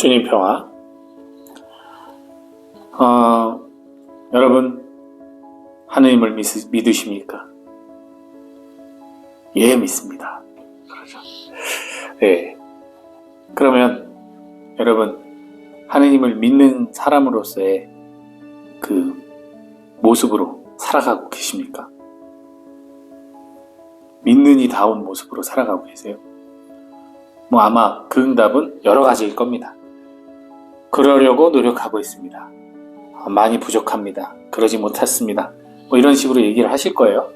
주님 평화. 여러분 하느님을 믿으십니까? 예, 믿습니다. 그러죠. 예. 그러면 여러분 하느님을 믿는 사람으로서의 그 모습으로 살아가고 계십니까? 믿는 이다운 모습으로 살아가고 계세요? 아마 그 응답은 여러 가지일 겁니다. 그러려고 노력하고 있습니다. 많이 부족합니다. 그러지 못했습니다. 이런 식으로 얘기를 하실 거예요.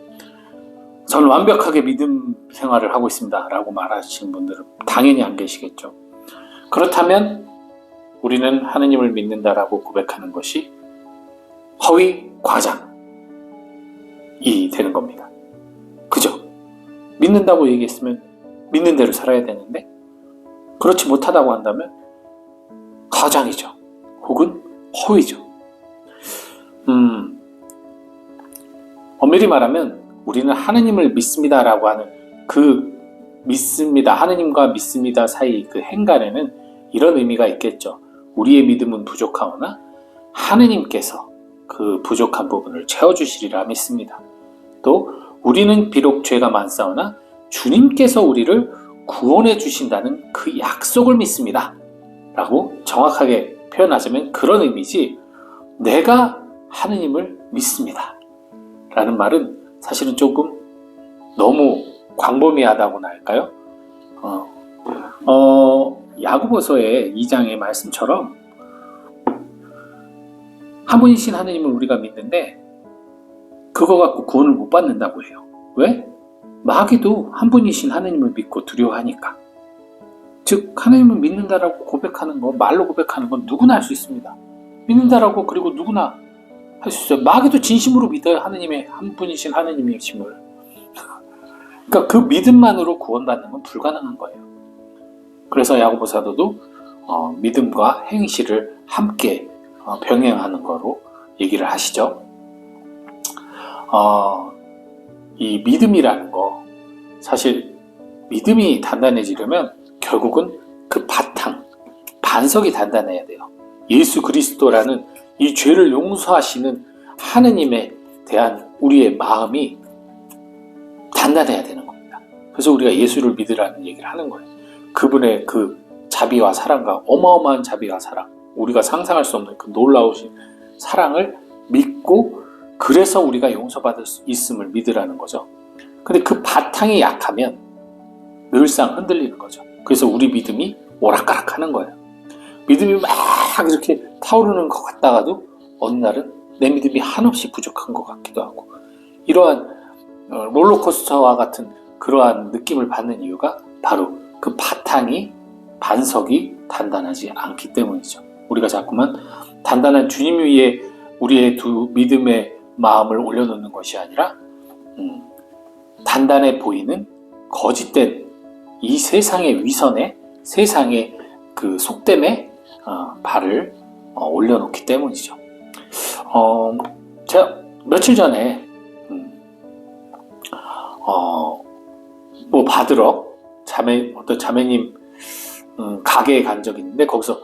저는 완벽하게 믿음 생활을 하고 있습니다 라고 말하시는 분들은 당연히 안 계시겠죠. 그렇다면 우리는 하느님을 믿는다라고 고백하는 것이 허위 과장이 되는 겁니다. 그죠? 믿는다고 얘기했으면 믿는 대로 살아야 되는데 그렇지 못하다고 한다면 과장이죠. 혹은 허위죠. 엄밀히 말하면 우리는 하느님을 믿습니다라고 하는 그 믿습니다, 하느님과 믿습니다 사이 그 행간에는 이런 의미가 있겠죠. 우리의 믿음은 부족하오나 하느님께서 그 부족한 부분을 채워주시리라 믿습니다. 또 우리는 비록 죄가 많사오나 주님께서 우리를 구원해 주신다는 그 약속을 믿습니다 라고 정확하게 표현하자면 그런 의미지, 내가 하느님을 믿습니다 라는 말은 사실은 조금 너무 광범위하다고나 할까요? 야고보서의 2장의 말씀처럼 한 분이신 하느님을 우리가 믿는데 그거 갖고 구원을 못 받는다고 해요. 왜? 마귀도 한 분이신 하느님을 믿고 두려워하니까. 즉 하느님을 믿는다라고 고백하는 거, 말로 고백하는 건 누구나 할 수 있습니다. 믿는다라고 그리고 누구나 할 수 있어요. 마귀도 진심으로 믿어요. 하느님의 한 분이신 하느님의 힘을. 그러니까 그 믿음만으로 구원받는 건 불가능한 거예요. 그래서 야고보 사도도 믿음과 행실을 함께 병행하는 거로 얘기를 하시죠. 이 믿음이라는 거, 사실 믿음이 단단해지려면 결국은 그 바탕, 반석이 단단해야 돼요. 예수 그리스도라는 이 죄를 용서하시는 하느님에 대한 우리의 마음이 단단해야 되는 겁니다. 그래서 우리가 예수를 믿으라는 얘기를 하는 거예요. 그분의 그 자비와 사랑과 어마어마한 자비와 사랑, 우리가 상상할 수 없는 그 놀라우신 사랑을 믿고, 그래서 우리가 용서받을 수 있음을 믿으라는 거죠. 근데 그 바탕이 약하면 늘상 흔들리는 거죠. 그래서 우리 믿음이 오락가락 하는 거예요. 믿음이 막 이렇게 타오르는 것 같다가도 어느 날은 내 믿음이 한없이 부족한 것 같기도 하고, 이러한 롤러코스터와 같은 그러한 느낌을 받는 이유가 바로 그 바탕이, 반석이 단단하지 않기 때문이죠. 우리가 자꾸만 단단한 주님 위에 우리의 두 믿음의 마음을 올려놓는 것이 아니라 단단해 보이는 거짓된 이 세상의 위선에, 세상의 그 속됨에 발을 올려놓기 때문이죠. 제가 며칠 전에 받으러 어떤 자매님 가게에 간 적이 있는데 거기서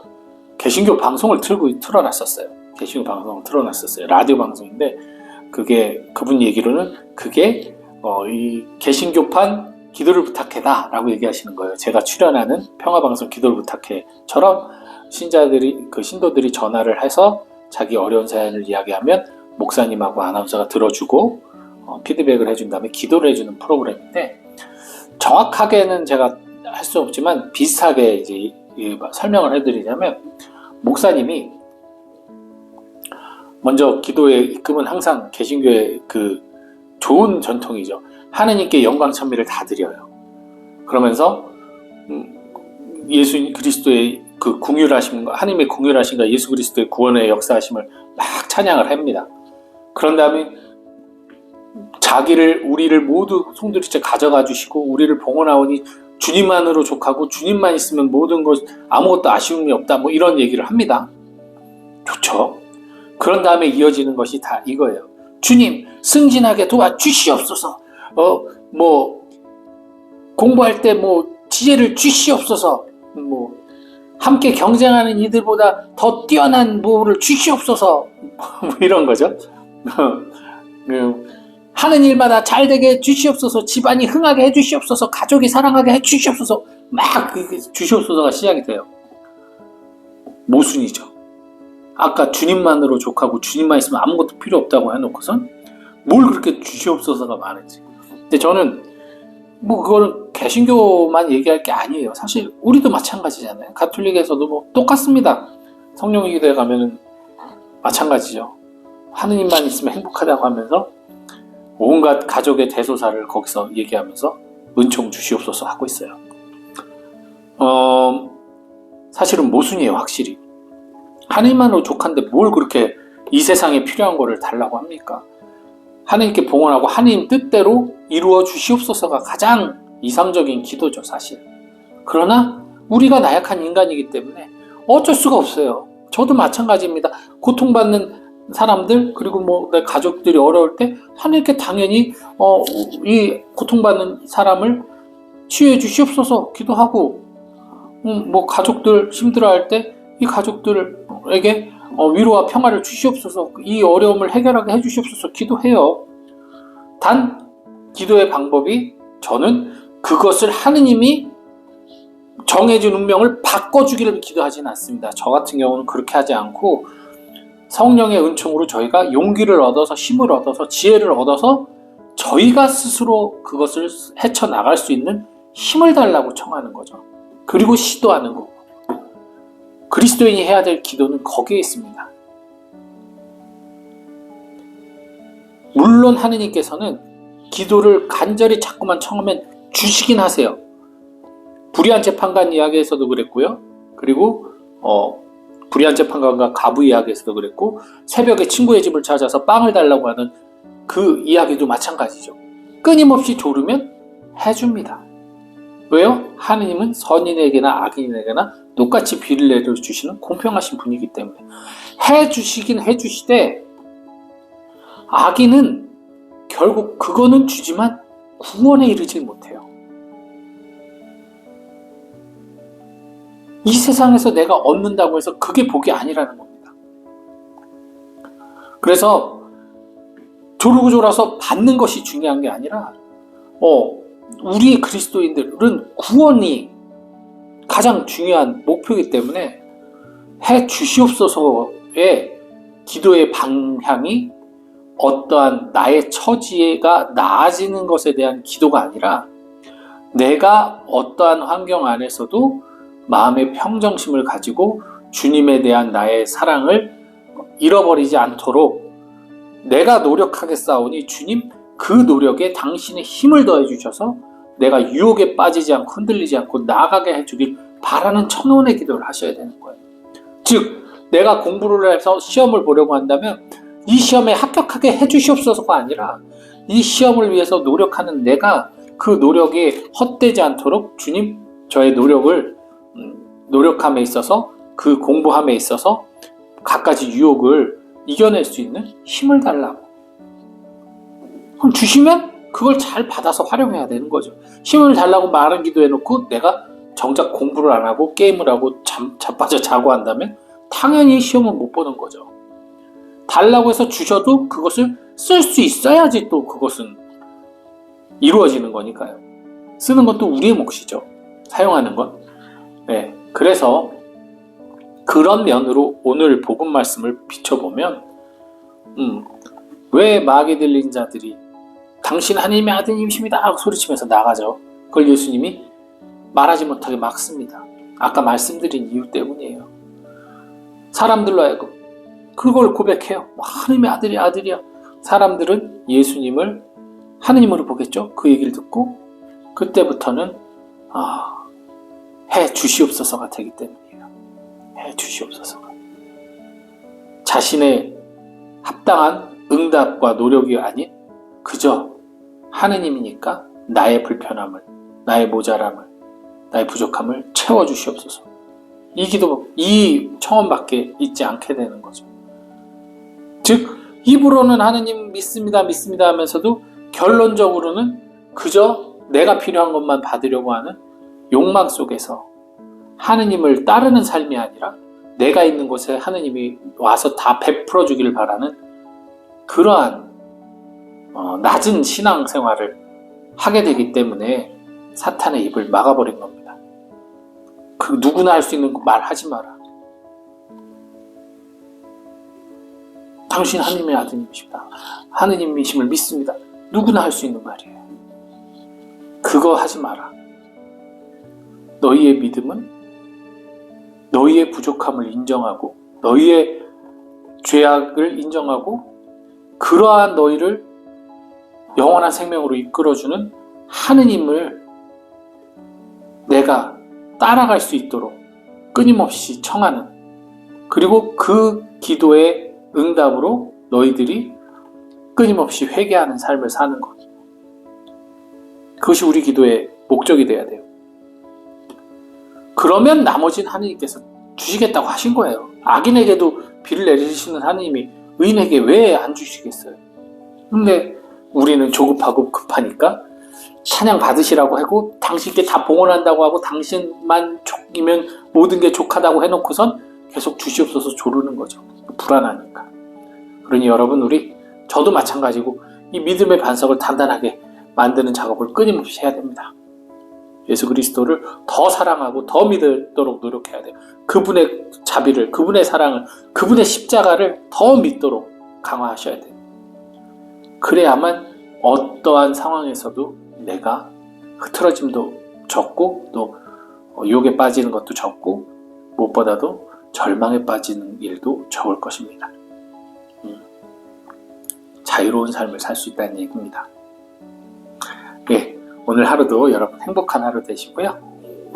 개신교 방송을 틀어놨었어요. 개신교 방송을 틀어놨었어요. 라디오 방송인데 그분 얘기로는 그게 이 개신교판 기도를 부탁해다 라고 얘기하시는 거예요. 제가 출연하는 평화방송 기도를 부탁해처럼 신도들이 전화를 해서 자기 어려운 사연을 이야기하면 목사님하고 아나운서가 들어주고 피드백을 해준 다음에 기도를 해주는 프로그램인데, 정확하게는 제가 할 수 없지만 비슷하게 이제 설명을 해드리자면, 목사님이 먼저 기도의 이끌은 항상 개신교의 그 좋은 전통이죠. 하느님께 영광 찬미를 다 드려요. 그러면서 예수 그리스도의 그 궁휼하심과, 하느님의 궁휼하심과 예수 그리스도의 구원의 역사하심을 막 찬양을 합니다. 그런 다음에 우리를 모두 송두리째 가져가 주시고 우리를 봉헌하오니 주님만으로 족하고 주님만 있으면 모든 것 아무것도 아쉬움이 없다, 이런 얘기를 합니다. 좋죠. 그런 다음에 이어지는 것이 다 이거예요. 주님 승진하게 도와주시옵소서. 공부할 때 지혜를 주시옵소서. 함께 경쟁하는 이들보다 더 뛰어난 뭐를 주시옵소서. 뭐 이런 거죠. 하는 일마다 잘 되게 해주시옵소서, 집안이 흥하게 해주시옵소서, 가족이 사랑하게 해주시옵소서, 막 주시옵소서가 시작이 돼요. 모순이죠. 아까 주님만으로 족하고 주님만 있으면 아무것도 필요 없다고 해놓고선 뭘 그렇게 주시옵소서가 많은지. 근데 저는 뭐 그거는 개신교만 얘기할 게 아니에요. 사실 우리도 마찬가지잖아요. 가톨릭에서도 뭐 똑같습니다. 성령 기도에 가면은 마찬가지죠. 하느님만 있으면 행복하다고 하면서 온갖 가족의 대소사를 거기서 얘기하면서 은총 주시옵소서 하고 있어요. 사실은 모순이에요. 확실히 하느님만으로 족한데 뭘 그렇게 이 세상에 필요한 거를 달라고 합니까? 하느님께 봉헌하고 하느님 뜻대로 이루어 주시옵소서가 가장 이상적인 기도죠, 사실. 그러나 우리가 나약한 인간이기 때문에 어쩔 수가 없어요. 저도 마찬가지입니다. 고통받는 사람들, 그리고 뭐 내 가족들이 어려울 때 하느님께 당연히 이 고통받는 사람을 치유해 주시옵소서 기도하고, 뭐 가족들 힘들어할 때 이 가족들에게 위로와 평화를 주시옵소서, 이 어려움을 해결하게 해주시옵소서 기도해요. 단 기도의 방법이, 저는 그것을 하느님이 정해진 운명을 바꿔주기를 기도하지는 않습니다. 저 같은 경우는 그렇게 하지 않고 성령의 은총으로 저희가 용기를 얻어서, 힘을 얻어서, 지혜를 얻어서 저희가 스스로 그것을 헤쳐나갈 수 있는 힘을 달라고 청하는 거죠. 그리고 시도하는 거고. 그리스도인이 해야 될 기도는 거기에 있습니다. 물론 하느님께서는 기도를 간절히 자꾸만 청하면 주시긴 하세요. 불의한 재판관 이야기에서도 그랬고요. 그리고 불의한 재판관과 가부 이야기에서도 그랬고, 새벽에 친구의 집을 찾아서 빵을 달라고 하는 그 이야기도 마찬가지죠. 끊임없이 조르면 해줍니다. 왜요? 하느님은 선인에게나 악인에게나 똑같이 비를 내려주시는 공평하신 분이기 때문에. 해주시긴 해주시되 악인은 결국 그거는 주지만 구원에 이르지 못해요. 이 세상에서 내가 얻는다고 해서 그게 복이 아니라는 겁니다. 그래서 조르고 졸아서 받는 것이 중요한 게 아니라 우리 그리스도인들은 구원이 가장 중요한 목표이기 때문에 해 주시옵소서의 기도의 방향이 어떠한 나의 처지가 나아지는 것에 대한 기도가 아니라, 내가 어떠한 환경 안에서도 마음의 평정심을 가지고 주님에 대한 나의 사랑을 잃어버리지 않도록 내가 노력하게 싸우니 주님 그 노력에 당신의 힘을 더해 주셔서 내가 유혹에 빠지지 않고 흔들리지 않고 나아가게 해주길 바라는 천원의 기도를 하셔야 되는 거예요. 즉 내가 공부를 해서 시험을 보려고 한다면 이 시험에 합격하게 해주시옵소서가 아니라, 이 시험을 위해서 노력하는 내가 그 노력이 헛되지 않도록 주님 저의 노력함에 있어서, 그 공부함에 있어서 갖가지 유혹을 이겨낼 수 있는 힘을 달라고. 그럼 주시면 그걸 잘 받아서 활용해야 되는 거죠. 힘을 달라고 많은 기도해놓고 내가 정작 공부를 안 하고 게임을 하고 자빠져 자고 한다면 당연히 시험은 못 보는 거죠. 달라고 해서 주셔도 그것을 쓸 수 있어야지 또 그것은 이루어지는 거니까요. 쓰는 것도 우리의 몫이죠. 사용하는 건. 네, 그래서 그런 면으로 오늘 복음 말씀을 비춰보면 왜 마귀 들린 자들이 당신 하나님의 아드님이십니다 하고 소리치면서 나가죠. 그걸 예수님이 말하지 못하게 막습니다. 아까 말씀드린 이유 때문이에요. 사람들로 하여금 그걸 고백해요. 하나님의 아들이야. 사람들은 예수님을 하느님으로 보겠죠. 그 얘기를 듣고 그때부터는 해 주시옵소서가 되기 때문이에요. 해 주시옵소서가. 자신의 합당한 응답과 노력이 아닌 그저 하느님이니까 나의 불편함을, 나의 모자람을, 나의 부족함을 채워주시옵소서. 이 기도, 이 청원밖에 있지 않게 되는 거죠. 즉 입으로는 하느님 믿습니다 하면서도 결론적으로는 그저 내가 필요한 것만 받으려고 하는 욕망 속에서 하느님을 따르는 삶이 아니라 내가 있는 곳에 하느님이 와서 다 베풀어 주기를 바라는 그러한 낮은 신앙생활을 하게 되기 때문에 사탄의 입을 막아버린 겁니다. 그 누구나 할 수 있는 말 하지 마라. 당신 하느님의 아드님이십니다. 하느님이심을 믿습니다. 누구나 할 수 있는 말이에요. 그거 하지 마라. 너희의 믿음은 너희의 부족함을 인정하고 너희의 죄악을 인정하고 그러한 너희를 영원한 생명으로 이끌어주는 하느님을 내가 따라갈 수 있도록 끊임없이 청하는, 그리고 그 기도의 응답으로 너희들이 끊임없이 회개하는 삶을 사는 것. 그것이 우리 기도의 목적이 돼야 돼요. 그러면 나머지는 하느님께서 주시겠다고 하신 거예요. 악인에게도 비를 내리시는 하느님이 의인에게 왜 안 주시겠어요? 근데 우리는 조급하고 급하니까 찬양 받으시라고 하고 당신께 다 봉헌한다고 하고 당신만 족이면 모든 게 족하다고 해놓고선 계속 주시옵소서 조르는 거죠. 불안하니까. 그러니 여러분, 저도 마찬가지고 이 믿음의 반석을 단단하게 만드는 작업을 끊임없이 해야 됩니다. 예수 그리스도를 더 사랑하고 더 믿도록 노력해야 돼요. 그분의 자비를, 그분의 사랑을, 그분의 십자가를 더 믿도록 강화하셔야 돼요. 그래야만 어떠한 상황에서도 내가 흐트러짐도 적고 또 유혹에 빠지는 것도 적고 무엇보다도 절망에 빠지는 일도 적을 것입니다. 자유로운 삶을 살 수 있다는 얘기입니다. 예, 오늘 하루도 여러분 행복한 하루 되시고요.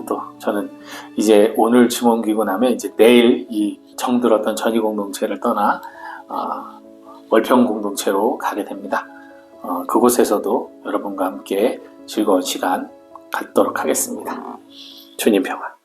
또 저는 이제 오늘 짐 옮기고 나면 이제 내일 이 정들었던 전이 공동체를 떠나 월평 공동체로 가게 됩니다. 그곳에서도 여러분과 함께 즐거운 시간 갖도록 하겠습니다. 주님 평안.